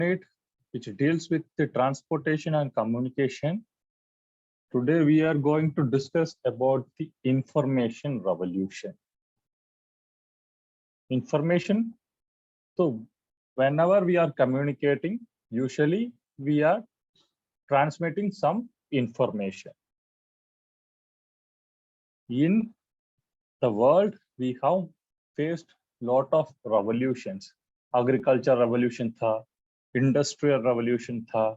unit which deals with the transportation and communication. Today we are going to discuss about the information revolution. Information. So whenever we are communicating, usually we are transmitting some information. In the world, we have faced lot of revolutions. Agriculture revolution tha, industrial revolution tha.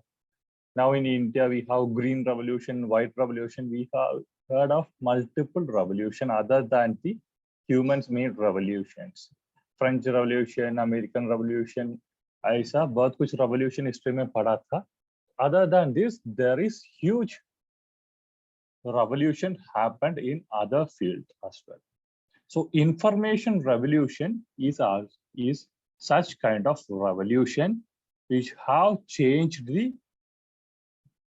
Now in India, we have green revolution, white revolution. We have heard of multiple revolution other than the humans made revolutions. French revolution, American revolution, ऐसा बहुत कुछ revolution history में पढ़ा था. Other than this, there is huge revolution happened in other fields as well. So information revolution is such kind of revolution which have changed the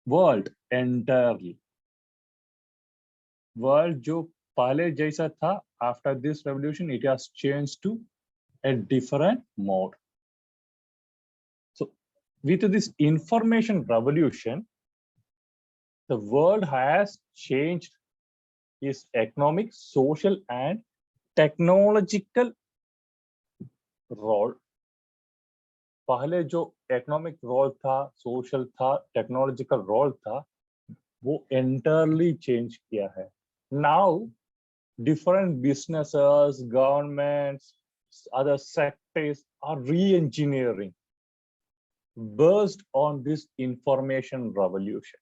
world entirely. World जो पहले जैसा था, after this revolution, it has changed to a different mode. So with this information revolution, the world has changed its economic, social, and technological role. पहले जो economic role था, social था, technological role था, वो entirely change किया है. Now, different businesses, governments, other sectors are re-engineering based on this information revolution.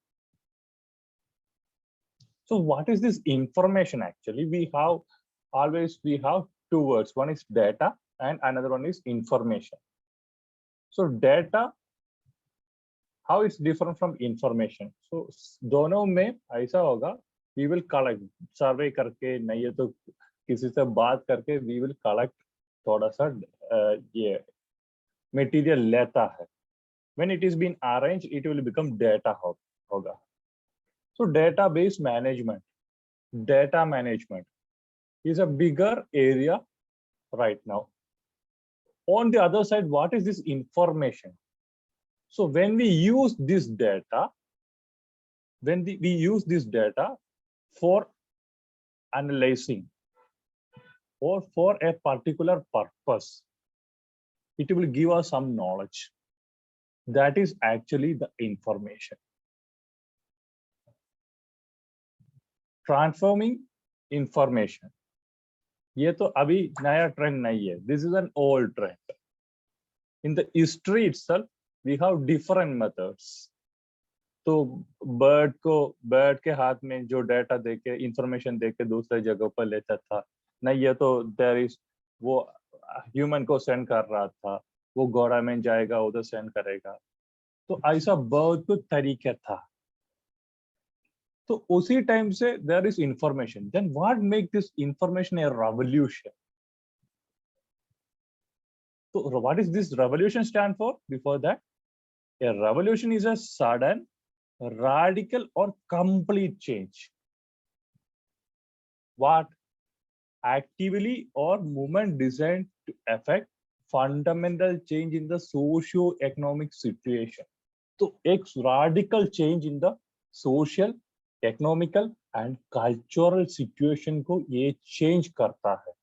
So what is this information actually? We have two words. One is data and another one is information. So data, how it's different from information? So दोनों में ऐसा होगा, we will collect survey करके, नहीं तो किसी से बात करके, we will collect थोड़ा सा ये material लेता है. When it is being arranged, it will become data होगा. So database management, data management is a bigger area right now. On the other side, what is this information? So when we use this data, we use this data for analyzing or for a particular purpose, it will give us some knowledge. That is actually the information. Transforming information. ये तो अभी नया trend नहीं है. This is an old trend. In the history itself, we have different methods. तो bird के हाथ में जो data देके information देके दूसरे जगह पर लेता था. नहीं ये तो there is वो human को send कर रहा था. वो घोड़ा में जाएगा उधर send करेगा. तो ऐसा बहुत कुछ तरीके था. तो उसी टाइम से there is information. Then what make this information a revolution? So what is this revolution stand for? Before that, a revolution is a sudden, radical, or complete change. What? Actively or movement designed to affect fundamental change in the socio-economic situation. So एक radical change in the social, economical and cultural situation को ये change करता है.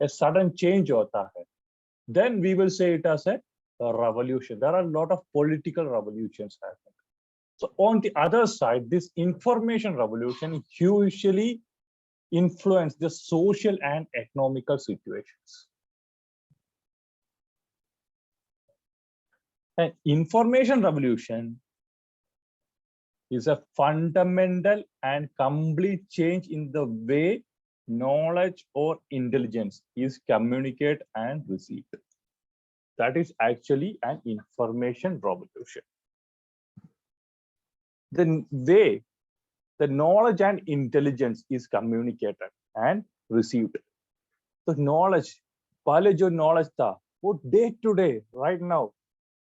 A sudden change होता है. Then we will say it as a revolution. There are a lot of political revolutions happening. So on the other side, this information revolution hugely influence the social and economical situations. And information revolution is a fundamental and complete change in the way knowledge or intelligence is communicated and received. That is actually an information revolution. The way the knowledge and intelligence is communicated and received. The knowledge, पहले जो knowledge था, वो day to day, right now,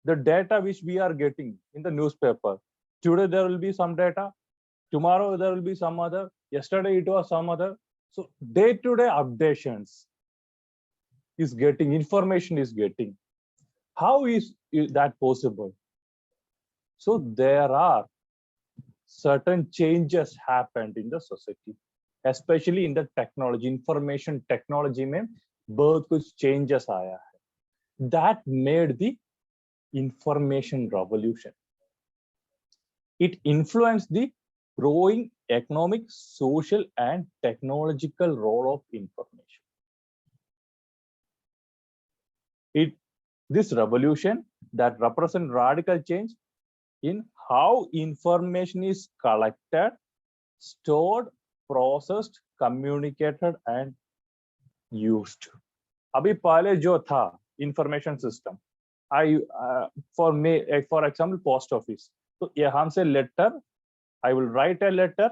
the data which we are getting in the newspaper. Today there will be some data, tomorrow there will be some other, yesterday it was some other. So day to day updations is getting, information is getting. How is that possible? So there are certain changes happened in the society, especially in the technology, information technology में बहुत कुछ changes आया है. That made the information revolution. It influenced the growing economic, social, and technological role of information. This revolution that represents radical change in how information is collected, stored, processed, communicated, and used. अभी पहले जो था information system, for example, post office. So यहाँ से letter, I will write a letter,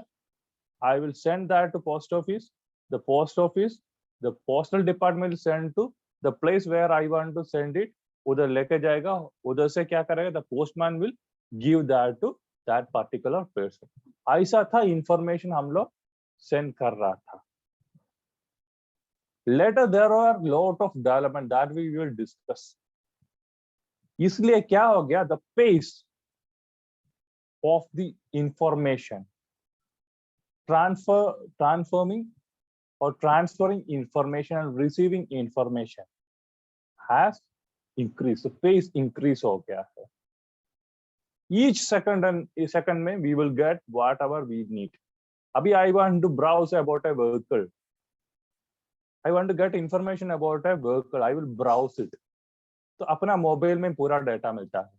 I will send that to post office. The post office, the postal department will send to the place where I want to send it. उधर लेके जाएगा, उधर से क्या करेगा? The postman will give that to that particular person. ऐसा था information हम लोग send कर रहा था. Later there are lot of development that we will discuss. इसलिए क्या हो गया? The pace of the information transferring information and receiving information has increased. The pace increase हो गया है. Each second में we will get whatever we need. अभी I want to browse about a vehicle. I want to get information about a vehicle. I will browse it. तो अपना mobile में पूरा data मिलता है,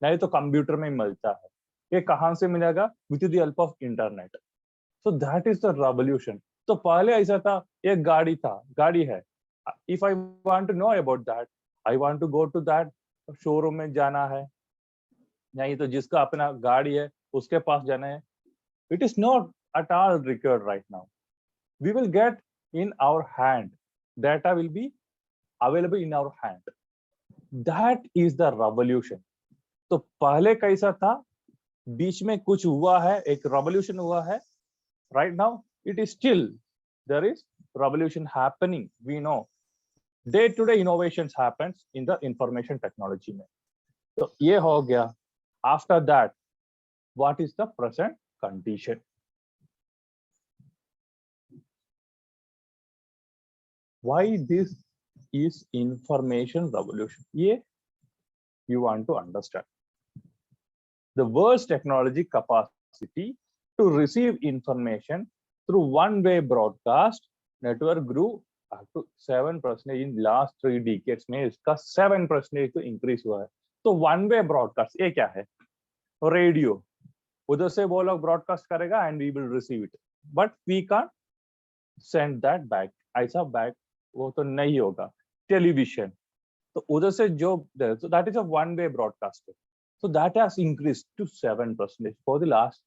नहीं तो कंप्यूटर में मिलता है. ये कहाँ से मिलेगा? With the help of internet. So that is the revolution. तो पहले ऐसा था, एक गाड़ी था, गाड़ी है. If I want to know about that, I want to go to that showroom में जाना है, नहीं तो जिसका अपना गाड़ी है उसके पास जाना है. It is not at all required right now. We will get in our hand. Data will be available in our hand. That is the revolution. तो पहले कैसा था? बीच में कुछ हुआ है, एक revolution हुआ है. Right now, it is still, there is revolution happening. We know day-to-day innovations happens in the information technology में. तो ये हो गया. After that, what is the present condition? Why this is information revolution? ये you want to understand. The world's technology capacity to receive information through one-way broadcast network grew up to 7% in last 3 decades में इसका 7% तो increase हुआ है. तो one-way broadcast ये क्या है? रेडियो, उधर से वो लोग broadcast करेगा and we will receive it, but we can't send that back. ऐसा back वो तो नहीं होगा. Television, तो उधर से जो, so that is a one-way broadcast. So that has increased to 7% for the last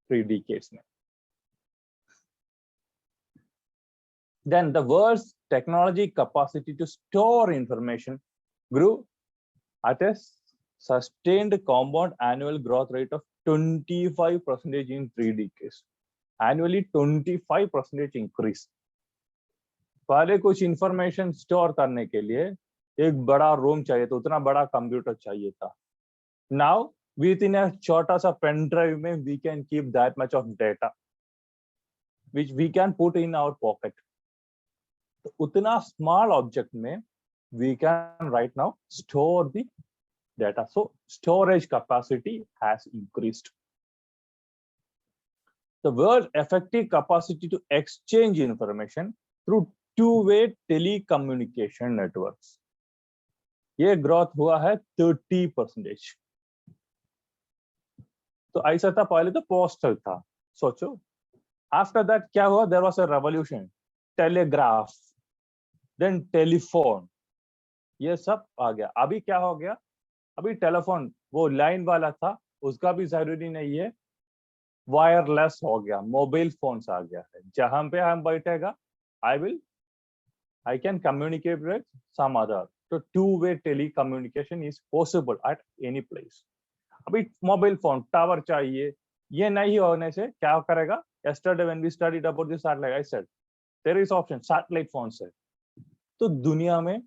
3 decades now. Then the world's technology capacity to store information grew at a sustained compound annual growth rate of 25% in 3 decades. Annually 25% increase. पहले कुछ information store करने के लिए एक बड़ा room चाहिए था, उतना बड़ा computer चाहिए था. Now within a छोटा सा pen drive में we can keep that much of data which we can put in our pocket. तो उतना small object में we can right now store the data. So storage capacity has increased. The world's effective capacity to exchange information through two-way telecommunication networks, ये growth हुआ है 30%. तो ऐसा था, पहले तो postal था. सोचो, after that क्या हुआ? There was a revolution. Telegraph, then telephone, ये सब आ गया. अभी क्या हो गया? अभी टेलीफोन वो लाइन वाला था, उसका भी जरूरी नहीं है, वायरलेस हो गया, मोबाइल फोन्स आ गया है. जहां पे हम बैठेगा, I can communicate with some other. So two-way telecommunication is possible at any place. अभी मोबाइल फोन टावर चाहिए, ये नहीं होने से क्या करेगा? Yesterday when we studied about the satellite, I said there is option satellite phones है. तो दुनिया में,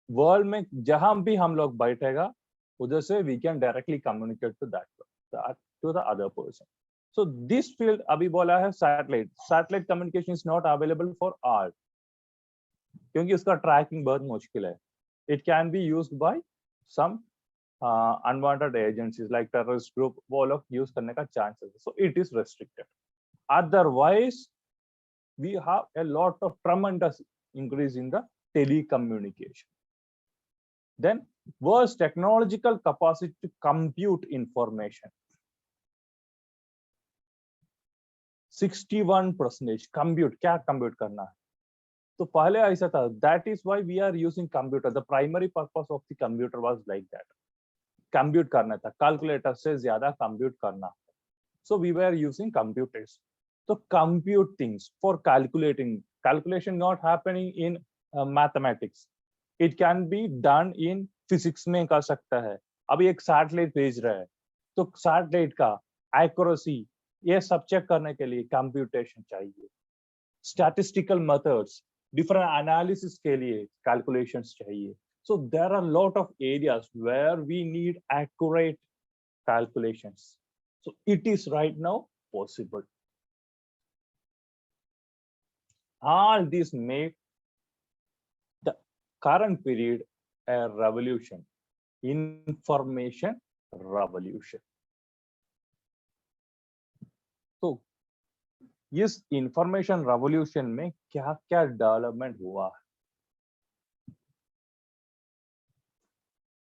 वर्ल्ड में जहां भी हम लोग बैठेगा, उधर से we can directly communicate to that to the other person. So this field अभी बोला है satellite communication is not available for all, क्योंकि उसका ट्रैकिंग बहुत मुश्किल है. It can be used by some unwanted agencies like terrorist group, वो लोग यूज करने का chances, so it is restricted. Otherwise we have a lot of tremendous increase in the telecommunication. Then world's technological capacity to compute information, 61% compute. क्या compute करना है? तो पहले ऐसा था. That is why we are using computer. The primary purpose of the computer was like that. Compute करना था, calculator से ज्यादा compute करना. So we were using computers. So compute things for calculating. Calculation not happening in mathematics. It can be done in physics में कर सकता है. अभी एक सैटेलाइट भेज रहा है, तो सैटेलाइट का एक्यूरेसी ये सब चेक करने के लिए कंप्यूटेशन चाहिए. स्टैटिस्टिकल मेथड्स, डिफरेंट एनालिसिस के लिए कैलकुलेशंस चाहिए. So there are a lot of areas where we need accurate calculations. So it is right now possible. All these make the current period a revolution, information revolution. तो इस information revolution में क्या क्या development हुआ?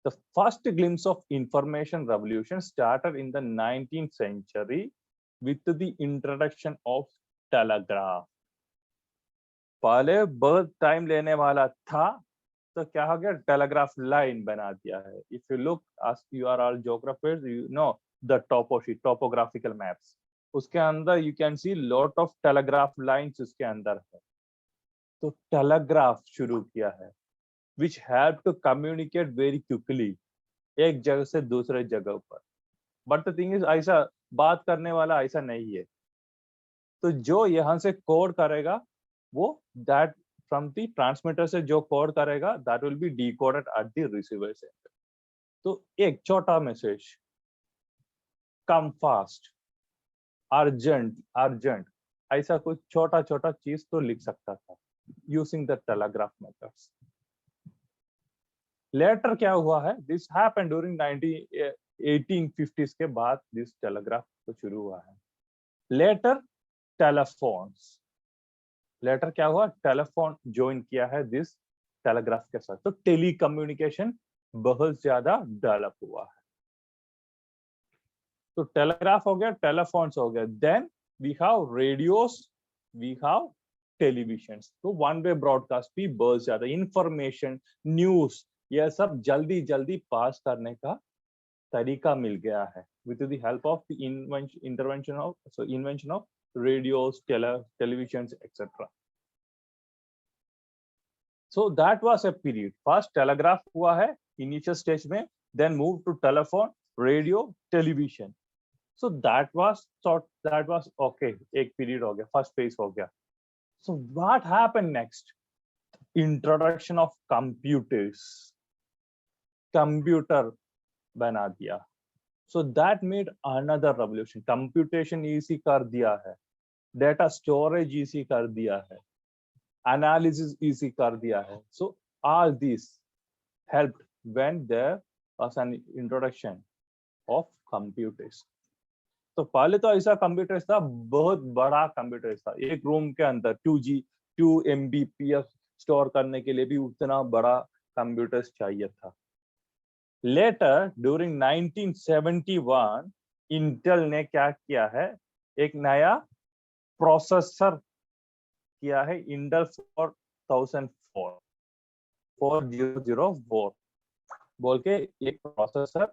The first glimpse of information revolution started in the 19th century with the introduction of telegraph. पहले बहुत time लेने वाला था, तो क्या हो गया? टेलीग्राफ लाइन बना दिया है. If you look, as you are all geographers, you know the topo sheet, topographical maps. उसके अंदर you can see lot of telegraph lines उसके अंदर है. तो टेलीग्राफ शुरू किया है, which help to communicate very quickly, एक जगह से दूसरे जगह पर. But the thing is, ऐसा बात करने वाला ऐसा नहीं है. तो जो यहाँ से कोड करेगा, वो that from the transmitter से जो कोड करेगा, that will be decoded at the receiver end. तो एक छोटा मैसेज, come fast, urgent, ऐसा कुछ छोटा छोटा चीज तो लिख सकता था using the telegraph methods. Later क्या हुआ है? This happened during 1850s के बाद this telegraph तो शुरू हुआ है. Later telephones. Later क्या हुआ? टेलीफोन ज्वाइन किया है दिस टेलीग्राफ के साथ. तो टेलीकम्युनिकेशन बहुत ज्यादा डेवलप हुआ है. तो टेलीग्राफ हो गया, टेलीफोन्स हो गया. Then we have radios, we have televisions. तो वन वे ब्रॉडकास्ट भी बहुत ज्यादा, इंफॉर्मेशन, न्यूज, यह सब जल्दी जल्दी पास करने का तरीका मिल गया है with the help of the invention of radios, televisions, etc. So that was a period. First telegraph हुआ है initial stage में, then moved to telephone, radio, television. So that was okay. एक period हो गया, first phase हो गया. So what happened next? Introduction of computers. Computer बना दिया. So that made another revolution. Computation easy कर दिया है, data storage easy कर दिया है, analysis easy कर दिया है. So all these helped when there was an introduction of computers. तो पहले तो ऐसा कंप्यूटर्स था, बहुत बड़ा कंप्यूटर्स था. एक रूम के अंदर 2 MB स्टोर करने के लिए भी उतना बड़ा कंप्यूटर्स चाहिए था. Later, during 1971, Intel ने क्या किया है? एक नया प्रोसेसर किया है, Intel 4004 बोल के एक प्रोसेसर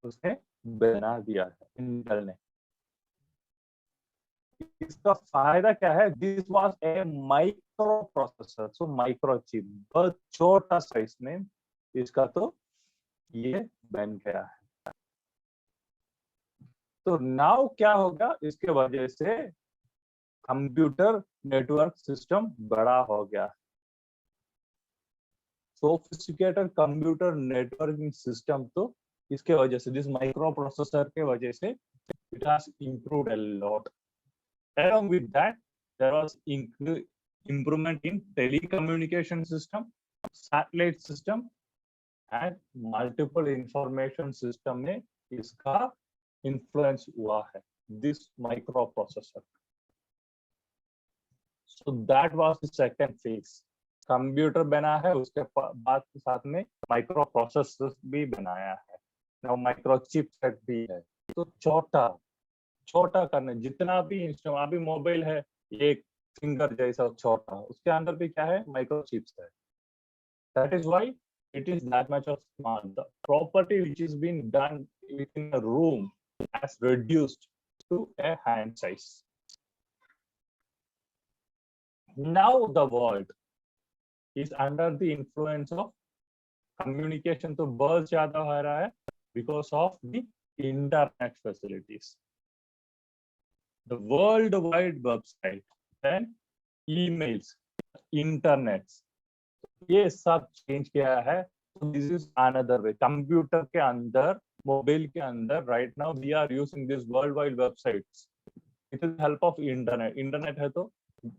उसने बना दिया है Intel ने. इसका फायदा क्या है? This was a micro processor, so micro chip, बहुत छोटा साइज में इसका तो ये बन गया है. तो नाउ क्या होगा? इसके वजह से कंप्यूटर नेटवर्क सिस्टम बड़ा हो गया. सोफिस्टिकेटेड कंप्यूटर नेटवर्किंग सिस्टम तो इसके वजह से, दिस माइक्रो प्रोसेसर के वजह से it has improved a lot. Along with that, there was improvement in telecommunication system, satellite system, and multiple information system में इसका influence हुआ है, this microprocessor. So that was the second phase. Computer बना है, उसके बाद के साथ में माइक्रो प्रोसेसर भी बनाया है, now माइक्रो चिपसेट भी है. तो छोटा करने, जितना भी इंस्ट्रूमेंट, अभी मोबाइल है एक फिंगर जैसा छोटा, उसके अंदर भी क्या है, माइक्रो चिप्स है. That is why it is that much of smart. The property which is being done within a room has reduced to a hand size. Now the world is under the influence of communication. तो बहुत ज्यादा हो रहा है because of the internet facilities. The World Wide Website, then emails, internets, ये सब change किया है. This is another way. Computer के अंदर, मोबाइल के अंदर right now we are using this world wide websites with the help of internet. Internet है तो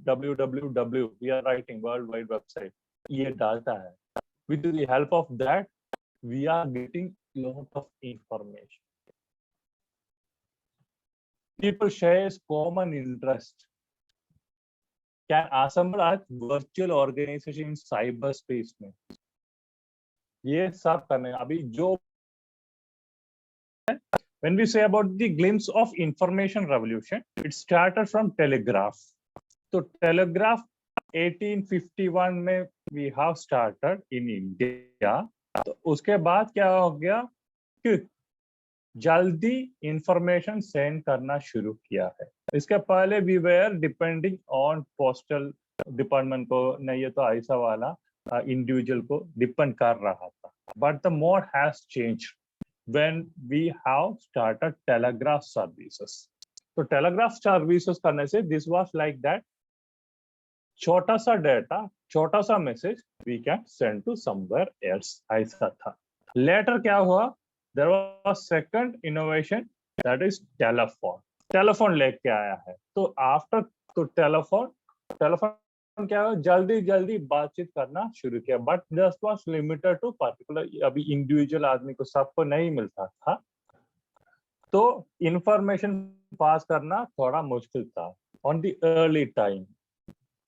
www, we are writing world wide website, ये डालता है. With the help of that we are getting lot of information. People shares common interest, can assemble as virtual organization in cyberspace में. ये सब करने अभी जो when we say about the glimpse of information revolution, it started from telegraph. तो telegraph 1851 में we have started in India. तो उसके बाद क्या हो गया कि जल्दी इंफॉर्मेशन सेंड करना शुरू किया है. इसके पहले we were depending on postal department को, नहीं ये तो ऐसा वाला इंडिविजुअल को डिपेंड कर रहा था. But the mode has changed when we have started telegraph services. तो टेलीग्राफ सर्विसेज करने से दिस वाज लाइक दैट, छोटा सा डेटा, छोटा सा message we can send to somewhere else, ऐसा था. लेटर क्या हुआ, there was second innovation, that is telephone. telephone लेके आया है. तो after तो telephone क्या है, जल्दी बातचीत करना शुरू किया. But this was limited to particular, अभी इंडिविजुअल आदमी को सबको नहीं मिलता था, तो इंफॉर्मेशन पास करना थोड़ा मुश्किल था on the early time.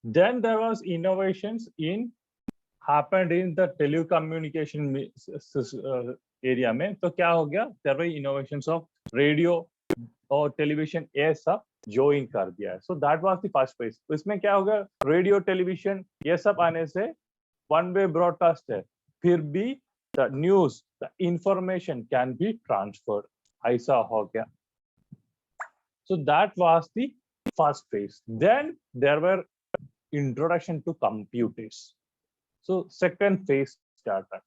Then there was innovations in happened in the telecommunication area में. तो क्या हो गया, there were innovations of radio और टेलीविजन, ये सब ज्वाइन कर दिया है. So that was the first phase. इसमें क्या हो गया, रेडियो टेलीविजन ये सब आने से वन वे ब्रॉडकास्ट है, फिर भी the news, the information can be transferred, ऐसा हो गया. So that was the first phase. Then there were introduction to computers. So second phase started.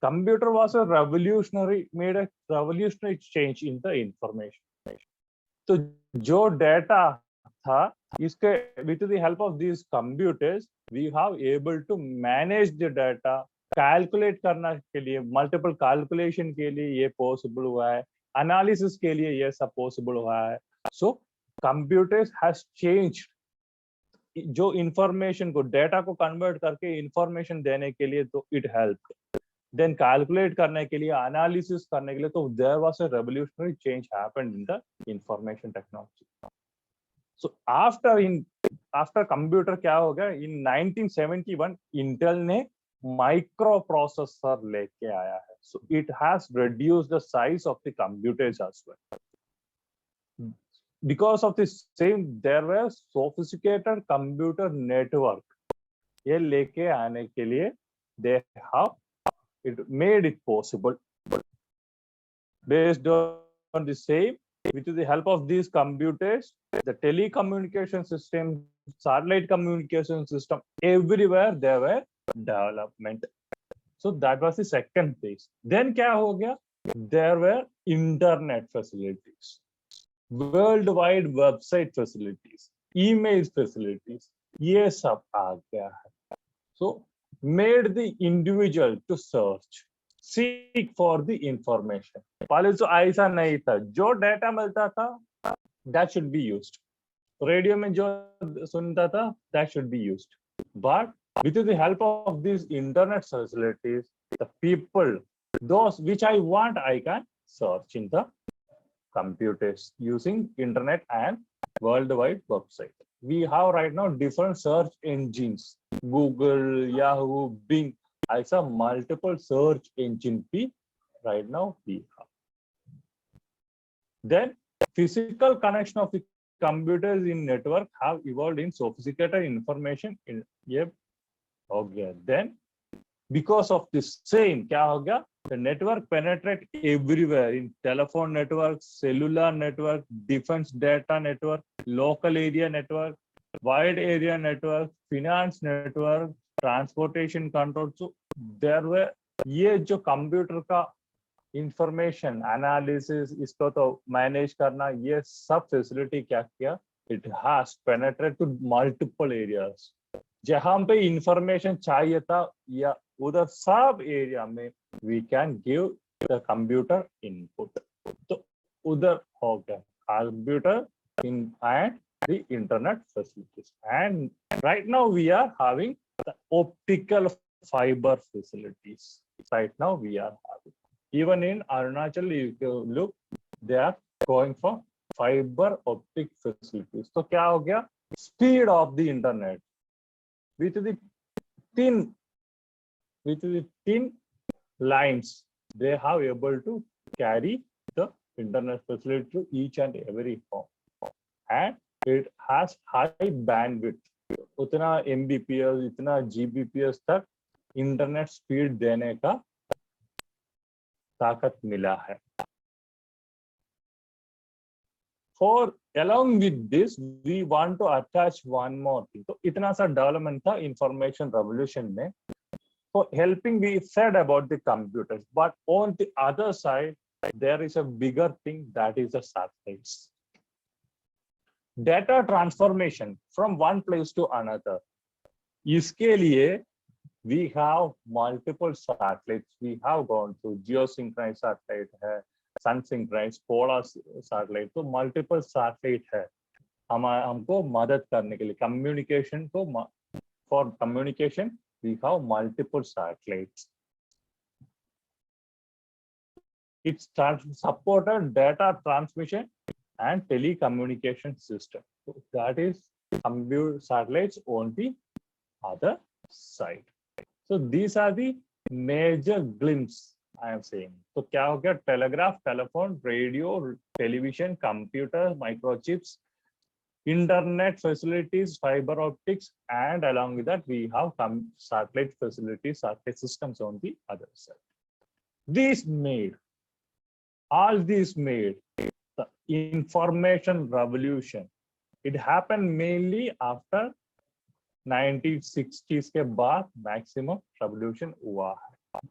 Computer was a made a revolutionary change in the information. तो जो data था, इसके with the help of these computers, we have able to manage the data, calculate करना के लिए, multiple calculation के लिए ये possible हुआ है, analysis के लिए ये सब possible हुआ है. So computers has changed. जो information को, data को convert करके information देने के लिए, तो it helped. Then calculate करने के लिए, analysis करने के लिए, तो there was a revolutionary change happened in the information technology. So after computer क्या हो गया, in 1971 Intel ने microprocessor लेके आया है. So it has reduced the size of the computers as well. Because of the same, there were sophisticated computer network. ये लेके आने के लिए they have it made it possible. Based on the same, with the help of these computers, the telecommunication system, satellite communication system, everywhere there were development. So that was the second phase. Then क्या हो गया, there were internet facilities, worldwide website facilities, email facilities, ये सब आ गया है. So made the individual to search, seek for the information. पहले तो ऐसा नहीं था, जो डेटा मिलता था that should be used. Radio में जो सुनता था that should be used. But with the help of these internet facilities, the people, those which I want, I can search in the computers using internet and worldwide website. We have right now different search engines, Google, Yahoo, Bing. I saw multiple search engine P right now we have. Then physical connection of the computers in network have evolved in sophisticated information in okay. Then because of this same क्या हो गया, the network penetrate everywhere in telephone network, cellular network, defense data network, local area network, wide area network, finance network, transportation control. So there were ये जो computer का information analysis, इसको तो manage करना, ये सब फैसिलिटी क्या किया, it has penetrate to multiple areas. जहां पे इंफॉर्मेशन चाहिए था या उधर सब एरिया में we can give the computer input. तो उधर हो गया computer in and the internet facilities. And right now we are having the optical fiber facilities. Right now we are having, even in Arunachal, if you look, they are going for fiber optic facilities. So क्या हो गया, speed of the internet with the thin lines, they have able to carry the internet facility to each and every home, and it has high bandwidth. उतना mbps, इतना gbps तक internet speed देने का ताकत मिला है. For along with this, we want to attach one more thing. तो इतना सा डेवलपमेंट था इंफॉर्मेशन रेवोल्यूशन में. For helping, we said about the computers, but on the other side, there is a bigger thing, that is the satellites. Data transformation from one place to another. इसके लिए we have multiple satellites. We have gone through geosynchronized satellite है, sun synchronized, polar satellite. तो multiple satellite है हमको मदद करने के लिए communication को. For communication we have multiple satellites. It supported data transmission and telecommunication system. So that is computer satellites on the other side. So these are the major glimpse I am saying. So क्या हो गया, telegraph, telephone, radio, television, computer, microchips, internet facilities, fiber optics, and along with that we have some satellite facilities, satellite systems on the other side. All these made the information revolution. It happened mainly after 1960s के बाद maximum revolution हुआ है.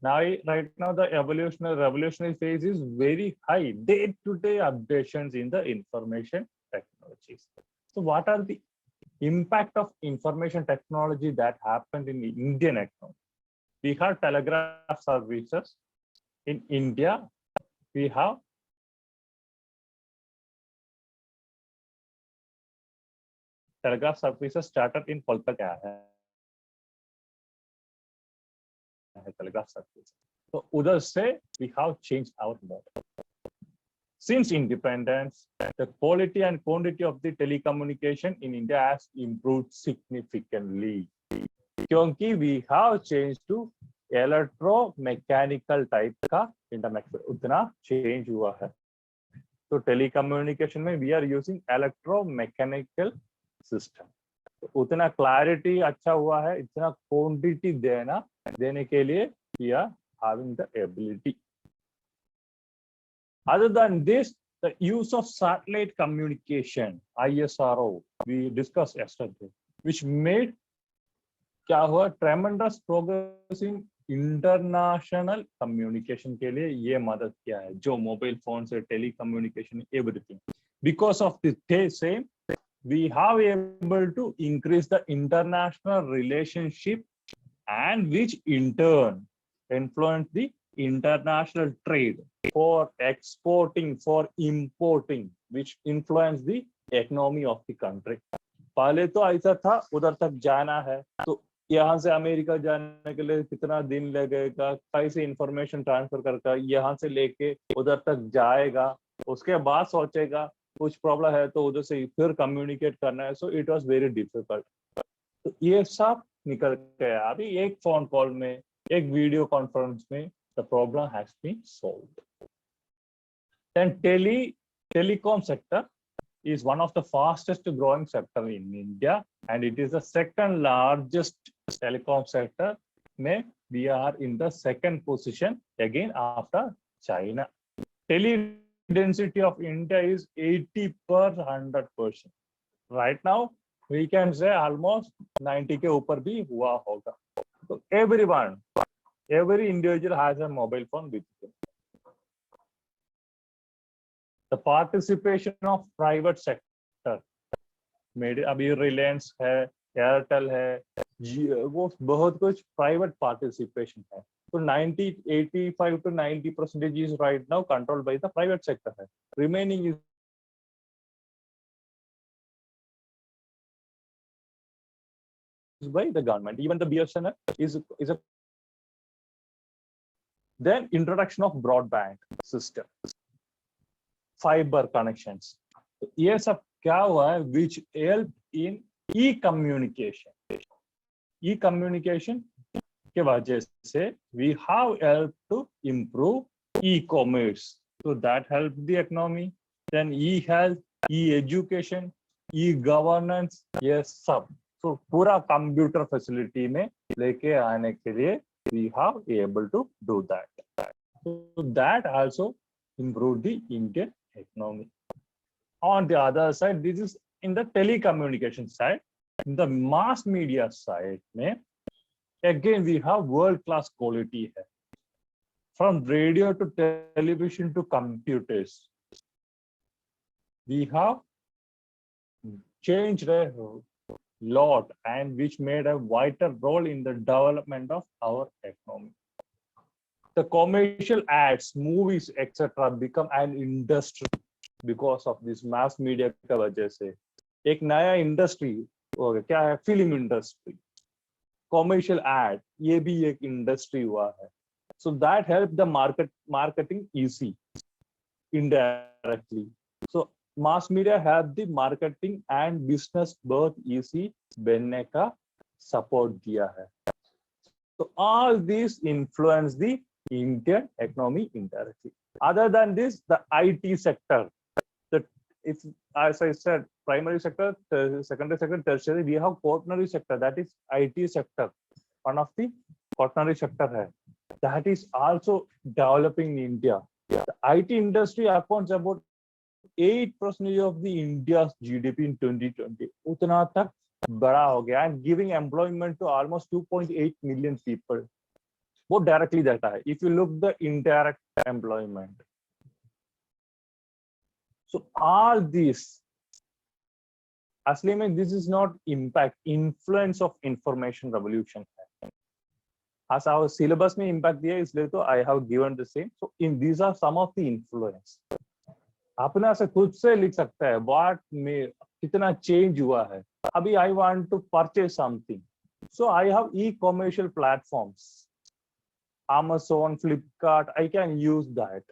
Now, right now the revolutionary phase is very high. Day-to-day updations in the information technologies. So, what are the impact of information technology that happened in the Indian economy? We have telegraph services in India. We have telegraph services started in Kolkata. Telegraph service. So udhar se we have changed our model. Since independence, the quality and quantity of the telecommunication in India has improved significantly. क्योंकि we have changed to electromechanical type का internet. उतना change हुआ है. तो telecommunication में we are using electromechanical system. तो उतना clarity अच्छा हुआ है, इतना quantity देने के लिए we are having the ability. Other than this, the use of satellite communication, ISRO, we discussed yesterday, which made क्या हुआ, tremendous progress in international communication के लिए ये मदद किया है, जो mobile phones से telecommunication, everything. Because of this same, we have able to increase the international relationship, and which in turn influence the international trade, for exporting, for importing, which influence the economy of the country. पहले तो ऐसा था, उधर तक जाना है तो यहाँ से अमेरिका जाने के लिए कितना दिन लगेगा, कैसे इंफॉर्मेशन ट्रांसफर करके यहाँ से लेके उधर तक जाएगा, उसके बाद सोचेगा कुछ प्रॉब्लम है तो उधर से फिर कम्युनिकेट करना है. So it was very difficult. तो ये सब निकल गया. अभी एक फोन कॉल में, एक वीडियो कॉन्फ्रेंस में the problem has been solved. Then telecom sector is one of the fastest growing sector in India, and it is the second largest telecom sector. We are in the second position again after China. Tele density of India is 80/100%. Right now, we can say almost 90 के ऊपर भी हुआ होगा. So everyone, every individual has a mobile phone with them. The participation of private sector, अभी रिलायंस है, Airtel है, वो बहुत कुछ प्राइवेट पार्टिसिपेशन है. So 85 to 90% is right now controlled by the private sector. Remaining is by the government. Even the BSNL is a. Then introduction of broadband system, fiber connections. ये सब क्या हुआ है, which help in e-communication. E-communication के वजह से we have helped to improve e-commerce. So that helped the economy. Then e-health, e-education, e-governance, ये सब. So पूरा computer facility में लेके आने के लिए we have able to do that. So that also improved the Indian economy. On the other side, this is in the telecommunication side. In the mass media side, again we have world-class quality here. From radio to television to computers, we have changed a lot, and which made a vital role in the development of our economy. The commercial ads, movies, etc. become an industry because of this mass media का वजह से. एक नया industry हो गया, क्या है, film industry. Commercial add, ये भी एक इंडस्ट्री हुआ है. So that helped the marketing easy indirectly. So mass media have the marketing and business both easy बनने का support दिया है. So all these influence the Indian economy indirectly. Other than this, the IT sector, it's, as I said, primary sector, secondary sector, tertiary, we have quaternary sector, that is IT sector. One of the quaternary sector hai, that is also developing in India. The IT industry accounts about 8% of the India's GDP in 2020. उतना तक बड़ा हो गया, and giving employment to almost 2.8 million people. वो directly देता है. If you look the indirect employment. So all this, असली में this is not impact, influence of information revolution. As our syllabus में impact दिया, इसलिए तो I have given the same. So in these are some of the influence. अपना से खुद से लिख सकता है what में कितना change हुआ है. अभी I want to purchase something, so I have e-commercial platforms, Amazon, Flipkart. I can use that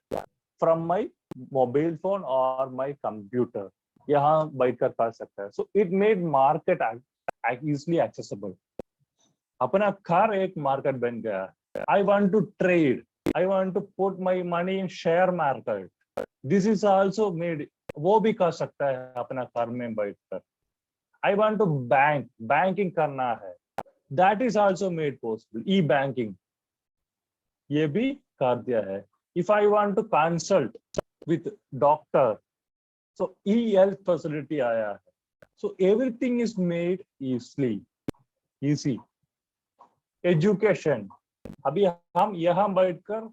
from my mobile phone or my computer. यहाँ बैठकर कर सकता है. So it made market easily accessible. अपना घर एक market बन गया. I want to trade. I want to put my money in share market. This is also made. वो भी कर सकता है अपना घर में बैठकर. I want to banking करना है. That is also made possible. E-banking. ये भी कर दिया है. If I want to consult with doctor, so e-health facility आया है. So everything is made easy. Education. अभी हम यहाँ बैठकर,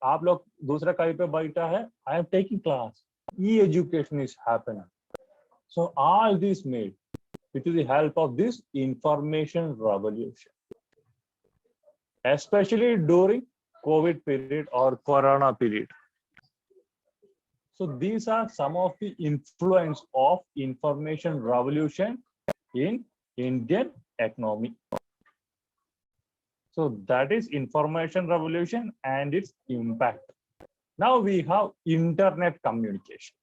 आप लोग दूसरा कहीं पे बैठा है, I am taking class. E-education is happening. So all this made with the help of this information revolution. especially during COVID period or Corona period. So these are some of the influence of information revolution in Indian economy. So that is information revolution and its impact. Now we have internet communication.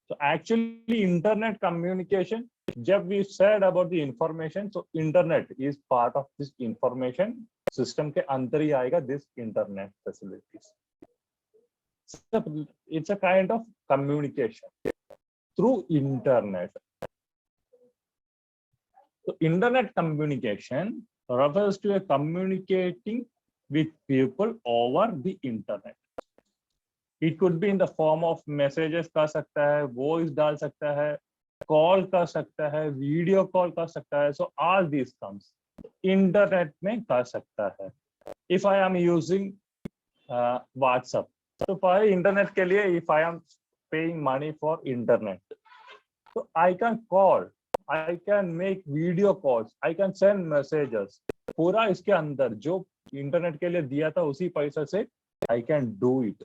So actually internet communication, जब we said about the information, so internet is part of this information system के अंदर ही आएगा this internet facilities. So it's a kind of communication through internet. So internet communication refers to a communicating with people over the internet. It could be in the form of messages कर सकता है, voice डाल सकता है, call कर सकता है, video call कर सकता है. So all these comes internet में कर सकता है. If I am using WhatsApp, so for internet के लिए, if I am paying money for internet, so I can call, I can make video calls, I can send messages. पूरा इसके अंदर जो इंटरनेट के लिए दिया था उसी पैसे से I can do it.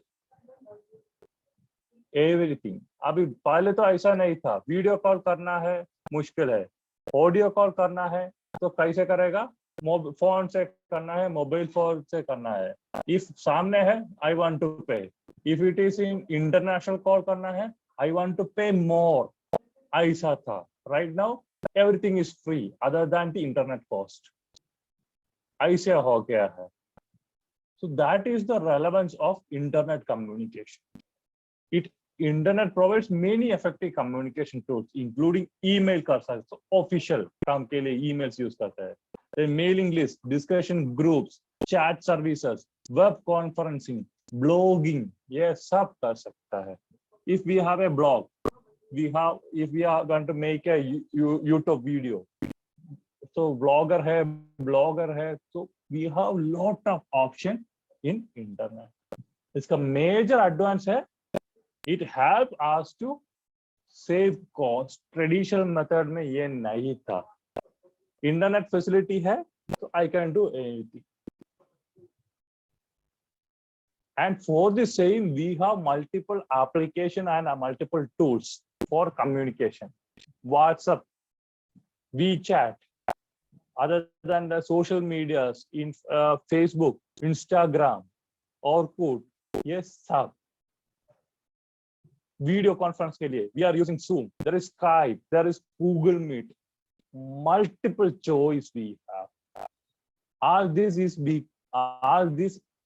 Everything. अभी पहले तो ऐसा नहीं था, वीडियो कॉल करना है मुश्किल है, ऑडियो कॉल करना है तो कैसे करेगा, फोन से करना है, मोबाइल फोन से करना है. इफ सामने है आई वांट टू पे, if it is in international call करना है आई वांट टू पे मोर. ऐसा था. Right now everything is free other than the internet cost. ऐसे हो गया है. So that is the relevance of internet communication. Internet provides many effective communication tools, including email कर सकते हो, official काम के लिए emails use करते हैं, the mailing list, discussion groups, chat services, web conferencing, blogging, ये सब कर सकता है. If we have a blog, if we are going to make a YouTube video, so blogger है, so we have lot of option in internet. इसका major advance है, it helps us to save cost. Traditional method में ये नहीं था. Internet facility है, so I can do anything. And for the same, we have multiple application and multiple tools for communication. WhatsApp, WeChat, other than the social medias, in Facebook, Instagram, Orkut, yes, सब. Video conference के लिए we are using Zoom, there is Skype, there is Google Meet, multiple choice we have. All this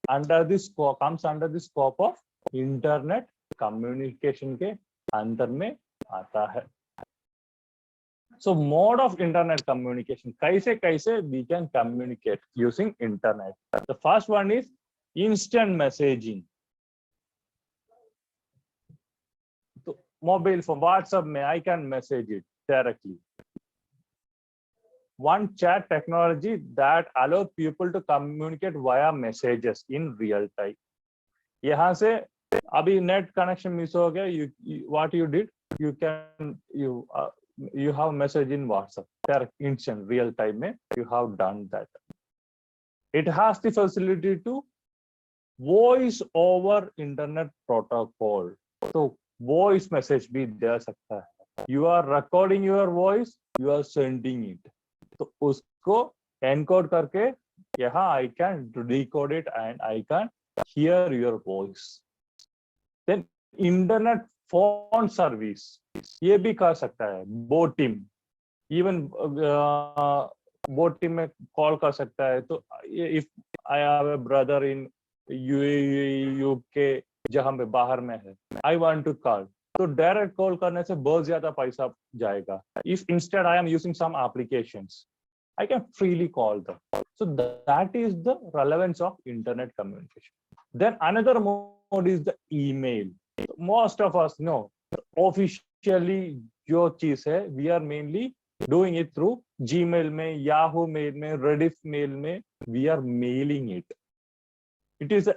under this comes under the scope of internet communication के अंदर में आता है. So mode of internet communication, कैसे we can communicate using internet. The first one is instant messaging. Mobile phone, WhatsApp में I can message it directly. One chat technology that allows people to communicate via messages in real time. यहाँ से अभी net connection miss हो गया, what you did, you have message in WhatsApp, direct, instant, real time में you have done that. It has the facility to voice over internet protocol. So voice message भी दे सकता है. You are recording your voice, you are sending it. तो उसको encode करके यहाँ I can decode it and I can hear your voice. Then internet phone service ये भी कर सकता है. BOTIM, even BOTIM में call कर सकता है. तो if I have a brother in UAE, UK, जहां पे बाहर में है, I want to call, तो डायरेक्ट कॉल करने से बहुत ज्यादा पैसा जाएगा. If instead I am using some applications, I can freely call them. So that is the relevance of internet communication. Then another mode is the email. Most of us know officially जो चीज है, we are mainly doing it through Gmail में, Yahoo Mail में, Rediff Mail में, we are mailing it. It is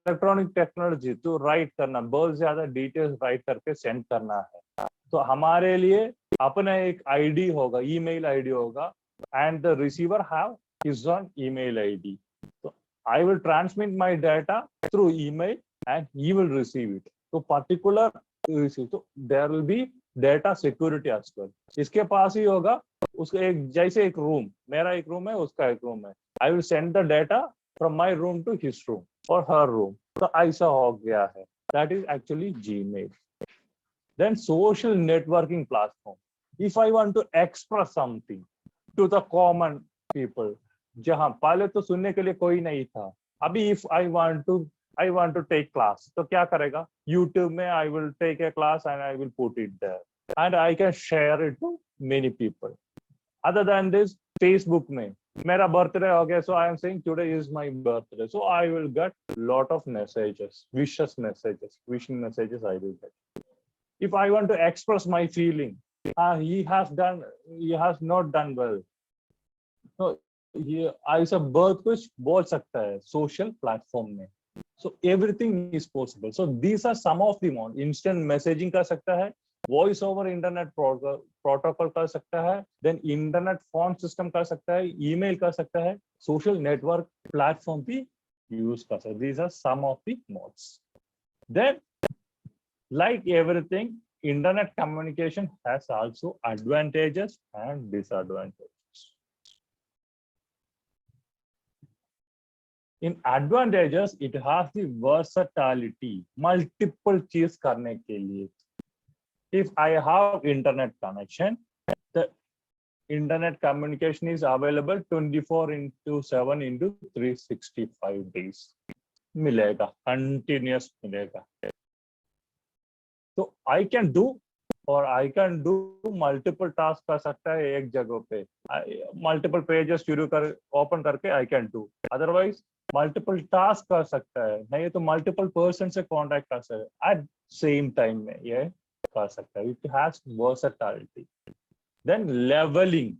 electronic technology तो right करना, बहुत ज्यादा डिटेल्स राइट करके सेंड करना है. तो हमारे लिए अपना एक आईडी होगा, ईमेल आईडी होगा, and the receiver have his own email ID. तो I will transmit my data through email and he will receive it. So particular receive, so there will be data security as well. इसके पास ही होगा, उसका एक जैसे एक room, मेरा एक room है, उसका एक रूम है. I will send the data from my room to his room or her room. तो ऐसा हो गया है. That is actually Gmail. Then social networking platform. If I want to express something to the common people, जहाँ पहले तो सुनने के लिए कोई नहीं था, अभी if I want to take class, तो क्या करेगा? YouTube में I will take a class and I will put it there, and I can share it to many people. Other than this, Facebook में मेरा birthday हो गया, so I am saying today is my birthday, so I will get lot of messages, wishing messages I will get. If I want to express my feeling, he has not done well, so ऐसा बहुत कुछ बोल सकता है social platform में. So everything is possible. So these are some of the more. Instant messaging कर सकता है, voice over internet protocol कर सकता है, then internet phone system कर सकता है, email कर सकता है, social network platform भी use कर सकता है. These are some of the modes. Then, like everything, internet communication has also advantages and disadvantages. In advantages, it has the versatility, multiple चीज करने के लिए. If I have internet connection, the internet communication is available 24/7 into 365 days. मिलेगा, continuous मिलेगा. So I can do multiple tasks कर सकता है एक जगह पे. Multiple pages शुरू कर open करके I can do. Otherwise multiple tasks कर सकता है, नहीं तो multiple person से contact कर सकता है at same time में ये कर सकता है. It has versatility. Then leveling.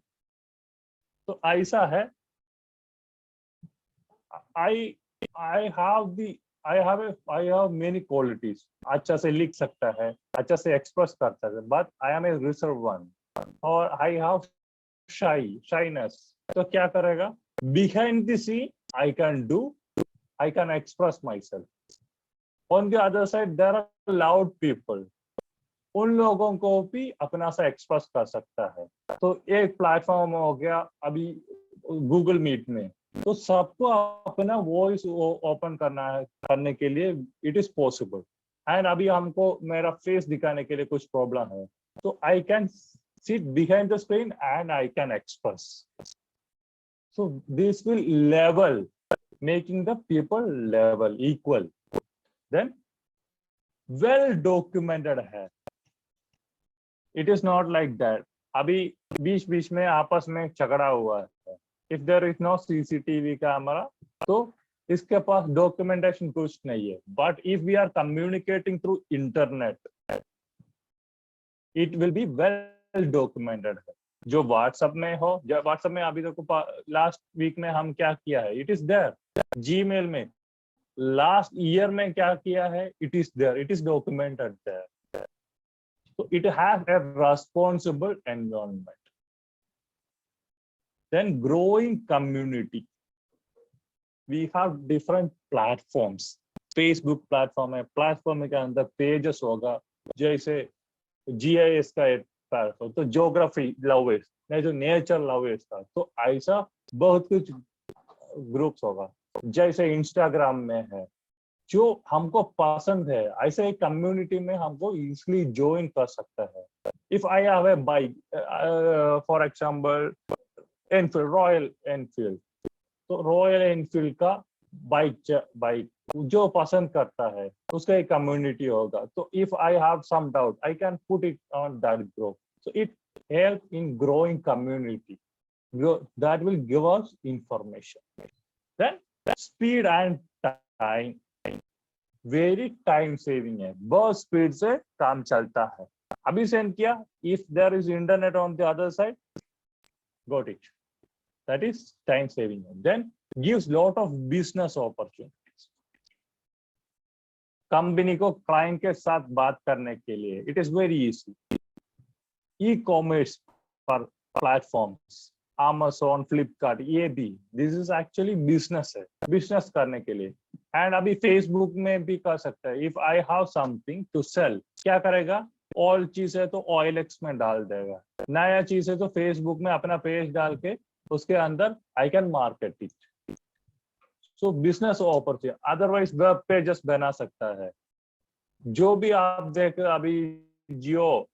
तो ऐसा है, I have many qualities. अच्छा से लिख सकता है, अच्छा से express करता है, but I am a reserved one, or I have shyness. तो क्या करेगा? Behind the scene, I can express myself. On the other side, there are loud people. उन लोगों को भी अपना सा एक्सप्रेस कर सकता है. तो एक प्लेटफॉर्म हो गया अभी गूगल मीट में, तो सबको अपना वॉइस ओपन करने के लिए इट इज पॉसिबल. एंड अभी हमको मेरा फेस दिखाने के लिए कुछ प्रॉब्लम है, तो I can sit behind the screen and I can express. So this will level, making the people level equal. Then well documented है. It is not like that अभी बीच में आपस में झगड़ा हुआ है. If there is no CCTV camera, तो इसके पास डॉक्यूमेंटेशन कुछ नहीं है. But if we are communicating through internet, it will be well documented है. जो व्हाट्सएप में हो, व्हाट्सएप में अभी देखो लास्ट वीक में हम क्या किया है, इट इज देयर. जीमेल में लास्ट ईयर में क्या किया है, it is there, it is documented there. So it has a responsible environment. Then growing community. We have different platforms. Facebook platform है, प्लेटफॉर्म के अंदर पेजेस होगा, जैसे GIS का एक प्लेटफॉर्म, तो ज्योग्राफी लवेज, नहीं तो नेचर लवेज का. तो ऐसा बहुत कुछ ग्रुप्स होगा. जैसे इंस्टाग्राम में है, जो हमको पसंद है, ऐसे एक कम्युनिटी में हमको इजिली ज्वाइन कर सकता है. If I have a bike, for example Enfield, Royal Enfield, तो रॉयल एनफील्ड का बाइक जो पसंद करता है उसका एक कम्युनिटी होगा. तो if I have some doubt, I can put it on that group. So it help in growing community. That will give us information. Then speed and time. Very time saving है, बहुत speed से काम चलता है. अभी send किया, if there is internet on the other side, got it. That is time saving. Then gives lot of business opportunities. Company को client के साथ बात करने के लिए it is very easy. E commerce पर प्लेटफॉर्म्स, Amazon, फ्लिपकार्ट, ये भी दिस इज एक्चुअली बिजनेस है, बिजनेस करने के लिए। एंड अभी फेसबुक में भी कर सकता है। If I have something to sell, क्या करेगा, ऑल चीज है तो OLX में डाल देगा, नया चीज है तो फेसबुक में अपना पेज डाल के उसके अंदर I can market it. So business opportunity, otherwise web pages बना सकता है। जो भी आप देख अभी जियो,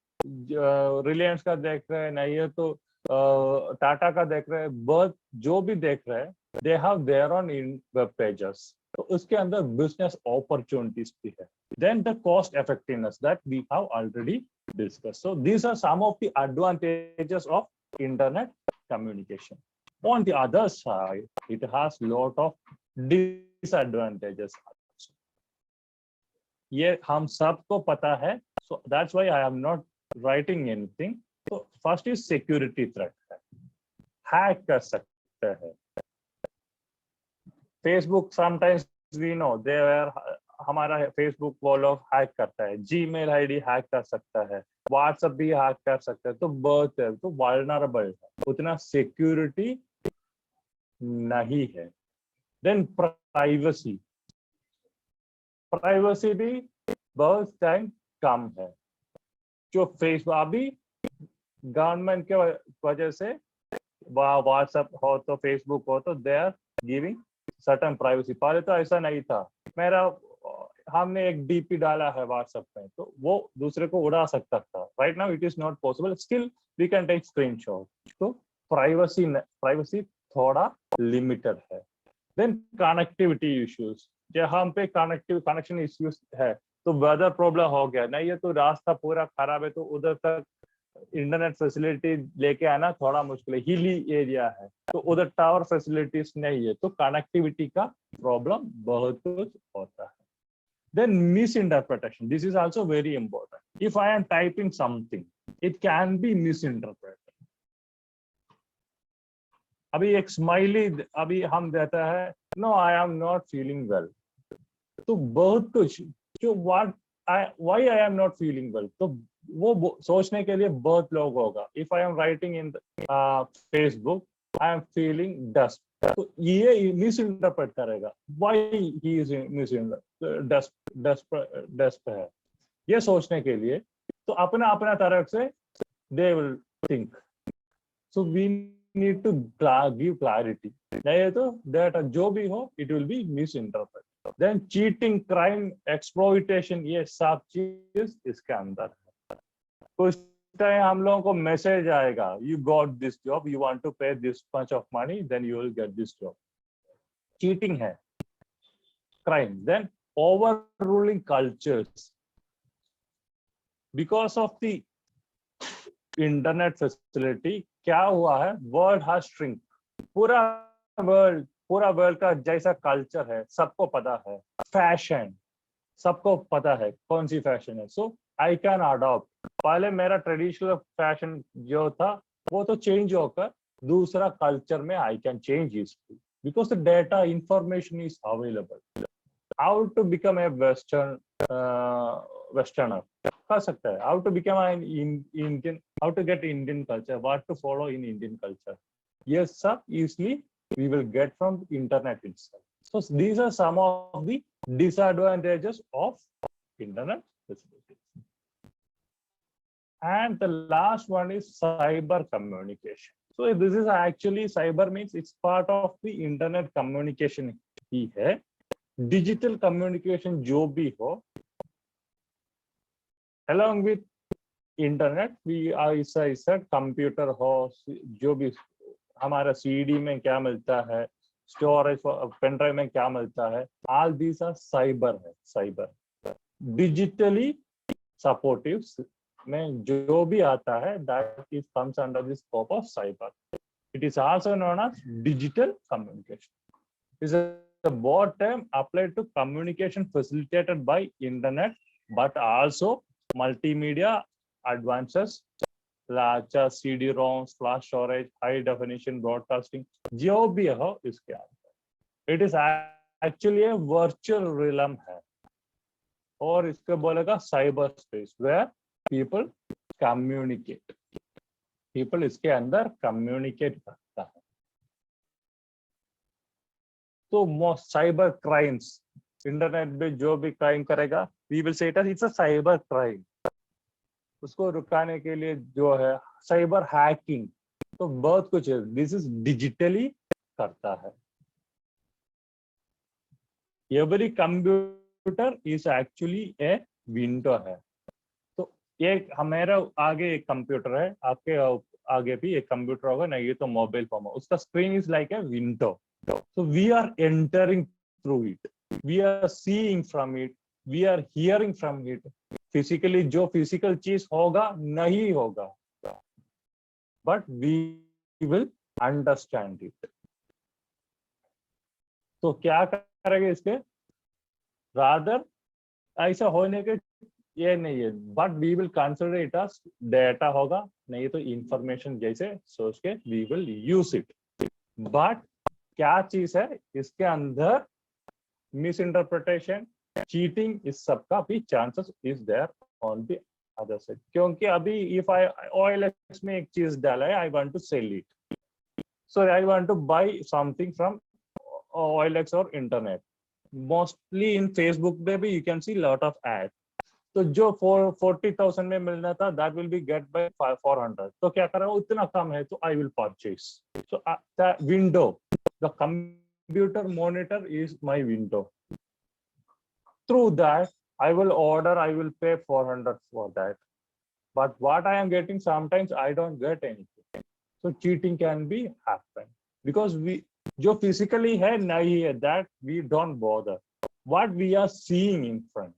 रिलायंस का देख रहे हैं, नहीं है तो टाटा का देख रहे हैं, बट जो भी देख रहे हैं they have there on in web pages, तो उसके अंदर बिजनेस अपॉर्चुनिटीज भी है। Then the cost effectiveness that we have already discuss. So these are some of the advantages of internet communication. On the other side it has lot of disadvantages. ये हम सबको पता है, so that's why I am not writing anything. तो first is security threat है, hack कर सकते हैं Facebook. Sometimes we know they are, हमारा फेसबुक वो लोग हैक करता है, जीमेल आईडी हैक कर सकता है, व्हाट्सएप भी हैक कर सकता है, तो बर्थ है तो वल्नरेबल है, उतना सिक्योरिटी नहीं है। देन प्राइवेसी, प्राइवेसी भी बहुत टाइम कम है। जो फेसबुक अभी गवर्नमेंट के वजह से, व्हाट्सएप हो तो फेसबुक हो तो they are giving certain privacy. पहले तो ऐसा नहीं था, मेरा हमने एक डीपी डाला है व्हाट्सएप में तो वो दूसरे को उड़ा सकता था। Right now it is not possible, still we can take screenshot. तो प्राइवेसी थोड़ा लिमिटेड है। देन कनेक्टिविटी इश्यूज, जहाँ पे कनेक्शन इश्यूज है तो वेदर प्रॉब्लम हो गया, नहीं है तो रास्ता पूरा खराब है तो उधर तक इंटरनेट फैसिलिटी लेके आना थोड़ा मुश्किल है, हिली एरिया है तो उधर टावर फैसिलिटीज नहीं है, तो कनेक्टिविटी का प्रॉब्लम बहुत कुछ होता है। Then misinterpretation, this is also very important. If I am typing something it can be misinterpreted. अभी एक स्माइली अभी हम देता है, no I am not feeling well, तो बहुत कुछ जो why I am not feeling well, तो वो सोचने के लिए बहुत लोग होगा। If I am writing in Facebook I am feeling dust, तो ये मिस इंटरप्रेट करेगा why he is miss dust है, ये सोचने के लिए तो अपना अपना तरफ से they will think. So we need to give clarity, नहीं तो डेटा जो भी हो it will be misinterpret. Then cheating, crime, exploitation, ये सब चीज इसके अंदर है। कुछ टाइम हम लोगों को मैसेज आएगा, you got this job, you want to pay this much of money, then you will get this job. Cheating है, crime. Then over ruling cultures, because of the internet facility क्या हुआ है, world has shrink. पूरा world का जैसा culture है सबको पता है, फैशन सबको पता है कौन सी फैशन है, सो आई कैन अडॉप्ट। पहले मेरा ट्रेडिशनल फैशन जो था वो तो चेंज होकर दूसरा कल्चर में I can change it, because the data information is available. How to become a westerner कर सकता है, how to become an Indian, how to get Indian culture, what to follow in Indian culture, ये सब easily we will get from internet itself. So these are some of the disadvantages of internet facilities. And the last one is cyber communication. So this is actually, cyber means it's part of the internet communication ही है। digital communication जो भी हो along with internet, we I said computer हो, जो भी हमारा CD में क्या मिलता है, स्टोरेज पेन ड्राइव में क्या मिलता है, ऑल दीज आर साइबर है। साइबर डिजिटली सपोर्टिव में जो भी आता है that is comes under the scope of cyber. It is also known as digital communication. Is a broad term applied to communication facilitated by internet, but also multimedia advances, larger CD-ROMs, flash storage, high definition broadcasting, जो भी हो इसके अंदर। It is actually a virtual realm है, और इसको बोलेगा cyber space where people communicate, people इसके अंदर कम्युनिकेट करते तो साइबर क्राइम्स, इंटरनेट पे जो भी क्राइम करेगा, we will say it's a cyber crime. उसको रुकाने के लिए जो है साइबर हैकिंग, तो बहुत कुछ है, दिस इज डिजिटली करता है। Every computer is actually a window है। तो एक हमारा आगे एक कंप्यूटर है, आपके आगे भी एक कंप्यूटर होगा ना, ये तो मोबाइल फोन है, उसका screen is like a window. So we are entering through it, we are seeing from it, we are hearing from it. Physically जो physical चीज होगा नहीं होगा, but we will understand it. तो क्या करेंगे इसके, rather ऐसा होने के ये नहीं है, but we will consider it as data होगा, नहीं तो information जैसे सोच के we will use it. But क्या चीज है इसके अंदर, मिस इंटरप्रिटेशन, चीटिंग, इस सब का भी chances is there on the other side. क्योंकि अभी इफ आई OLX में एक चीज डाला है, I want to sell it, so I want to buy something from OLX और इंटरनेट, मोस्टली इन फेसबुक पे भी you can see lot of ad. तो जो 40,000 में मिलना था, that will be get by 400, तो क्या कर रहा हूँ, उतना कम है तो I will purchase. So the window, the computer monitor is my window. Through that, I will order, I will pay 400 for that. But what I am getting, sometimes I don't get anything. So cheating can be happen because we, जो physically है नहीं है, that we don't bother. What we are seeing in front,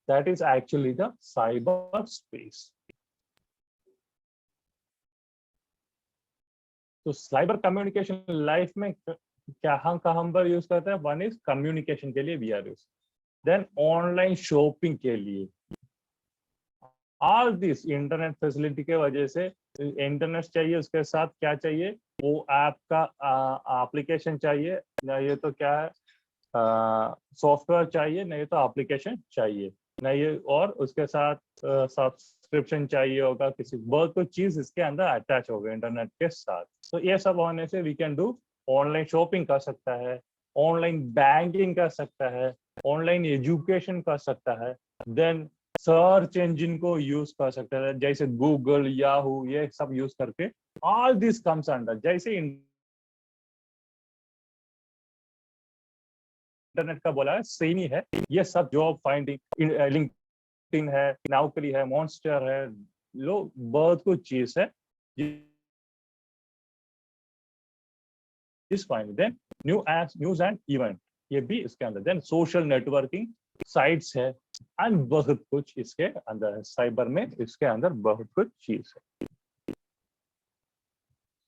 that is actually the cyber space. तो cyber communication life में क्या हम कहाँ पर यूज करते हैं, वन इज कम्युनिकेशन के लिए we are use, then online shopping के लिए, ऑल दिस इंटरनेट फैसिलिटी के वजह से, इंटरनेट चाहिए, उसके साथ क्या चाहिए, वो ऐप का एप्लीकेशन चाहिए, नहीं तो क्या है सॉफ्टवेयर चाहिए, नहीं तो एप्लीकेशन चाहिए, नहीं और उसके साथ सब्सक्रिप्शन चाहिए होगा, किसी बहुत कुछ चीज इसके अंदर अटैच होगा इंटरनेट के साथ। तो ये सब होने से we can do online shopping कर सकता है, ऑनलाइन बैंकिंग कर सकता है, ऑनलाइन एजुकेशन कर सकता है, देन सर्च इंजन को यूज कर सकता है, जैसे गूगल, याहू, ये सब यूज करके ऑल दिस कम्स अंडर, जैसे इंटरनेट का बोला है सेम ही है, ये सब जॉब फाइंडिंग, लिंक्डइन है, नौकरी है, मॉन्स्टर है, लो बहुत कुछ चीज है इस find, then news and event, ये भी इसके अंदर, देन सोशल नेटवर्किंग साइट्स है, एंड बहुत कुछ इसके अंदर है, साइबर में इसके अंदर बहुत कुछ चीज है।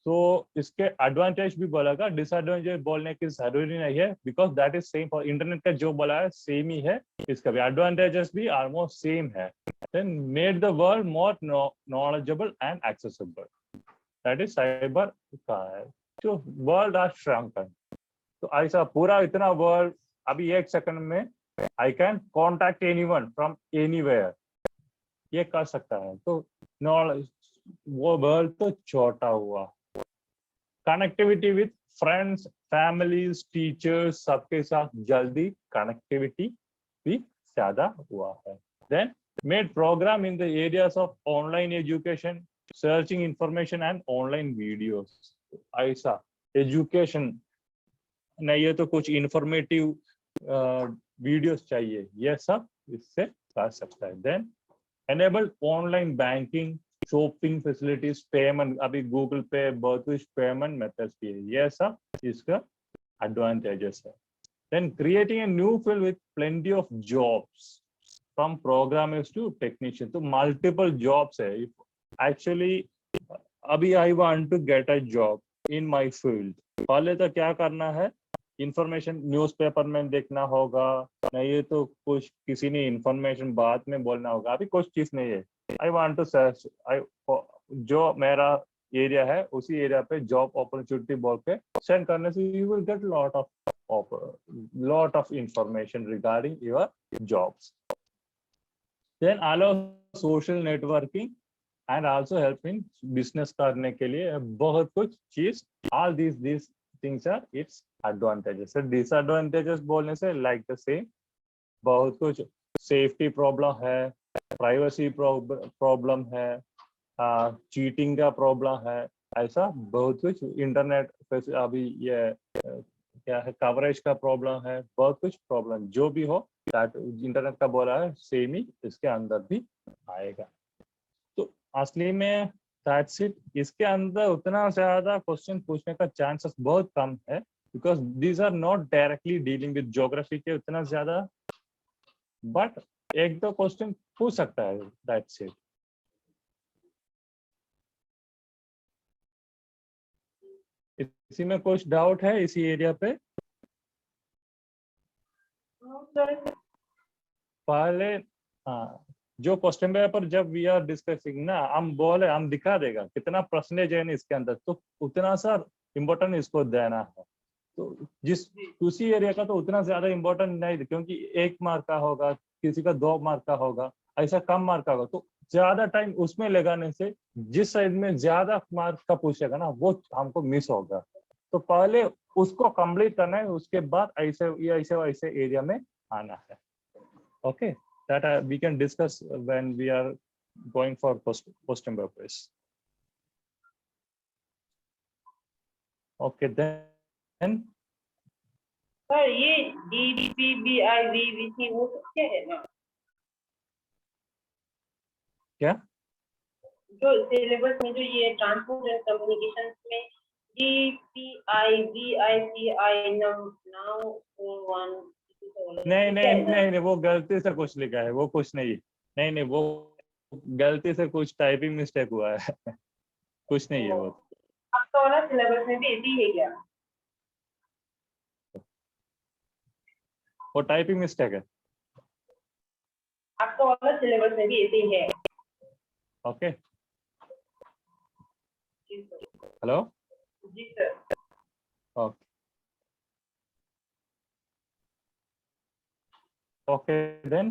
तो इसके एडवांटेज भी बोलेगा, डिसएडवांटेज बोलने की जरूरी नहीं है, because that is same for internet का जो बोला है सेम ही है, इसका भी एडवांटेजेस भी ऑलमोस्ट सेम है। Then made the world more knowledgeable and accessible, that is cyber का है, जो वर्ल्ड आर श्रंकन। तो ऐसा पूरा इतना वर्ल्ड, अभी एक सेकंड में I can contact anyone from anywhere, ये कर सकता है। तो नॉलेज, वो वर्ल्ड तो छोटा हुआ, connectivity with friends, families, teachers, सबके साथ जल्दी कनेक्टिविटी भी ज्यादा हुआ है। Then made program in the areas of online education, searching information and online videos. ऐसा एजुकेशन नहीं है तो कुछ इंफॉर्मेटिव वीडियोस चाहिए, ये सब इससे कर सकता है। Then enable online banking, shopping facilities, payment, अभी गूगल पे बहुत कुछ पेमेंट मेथड्स भी है, ये सब इसका एडवांटेजेस है। Then creating a new field with plenty of jobs, from programmers to technician, तो मल्टीपल जॉब्स है। एक्चुअली अभी I want to get a job in my field, पहले तो क्या करना है, इंफॉर्मेशन न्यूज़पेपर में देखना होगा, नहीं तो कुछ किसी ने इंफॉर्मेशन बाद में बोलना होगा, अभी कुछ चीज नहीं है। आई वांट टू सर्च, जो मेरा एरिया है उसी एरिया पे जॉब अपॉर्चुनिटी बोल के सेंड करने से you will get lot of information regarding your jobs. Then allow social networking and also help in business करने के लिए बहुत कुछ चीज, all this things are its advantages. Disadvantages बोलने से लाइक द सेम, बहुत कुछ सेफ्टी प्रॉब्लम है, प्राइवेसी प्रॉब्लम है, चीटिंग का प्रॉब्लम है, ऐसा बहुत कुछ। इंटरनेट अभी ये क्या है, कवरेज का प्रॉब्लम है, बहुत कुछ प्रॉब्लम जो भी हो इंटरनेट का बोला है सेम ही इसके अंदर भी आएगा। तो असली में दैट्स इट। इसके अंदर उतना ज्यादा क्वेश्चन पूछने का चांसेस बहुत कम है, because these are not directly dealing with geography के उतना ज्यादा, बट एक दो क्वेश्चन पूछ सकता है, दैट्स इट। इसी में कुछ डाउट है इसी एरिया पे? पहले हाँ, जो क्वेश्चन पेपर जब वी आर डिस्कसिंग ना, हम बोले हम दिखा देगा कितना परसेंटेज है इसके अंदर, तो उतना सा इम्पोर्टेंट इसको देना है। तो जिस उसी एरिया का तो उतना ज्यादा इम्पोर्टेंट नहीं, क्योंकि 1 मार्क का होगा, किसी का 2 मार्क का होगा, ऐसा कम मार्क का होगा, तो ज्यादा टाइम उसमें लगाने से जिस साइड में ज्यादा मार्क का पूछेगा ना वो हमको मिस होगा। तो पहले उसको कंप्लीट करना है, उसके बाद ऐसे ऐसे एरिया में आना है। Okay, that we can discuss when we are going for question papers. Okay, then sir ये GPBIVVC वो क्या है ना? क्या जो सिलेबस में जो ये ट्रांसपोर्ट एंड कम्युनिकेशन में GPIVICI नाउ 1 नहीं, वो गलती से कुछ लिखा है, वो कुछ नहीं, वो गलती से कुछ टाइपिंग मिस्टेक हुआ है। कुछ नहीं है वो। आपका वाला सिलेबस में भी ऐसी है क्या? वो टाइपिंग मिस्टेक है। आपका वाला सिलेबस में भी ऐसे ही है। ओके, हेलो, जी सर। Okay, okay then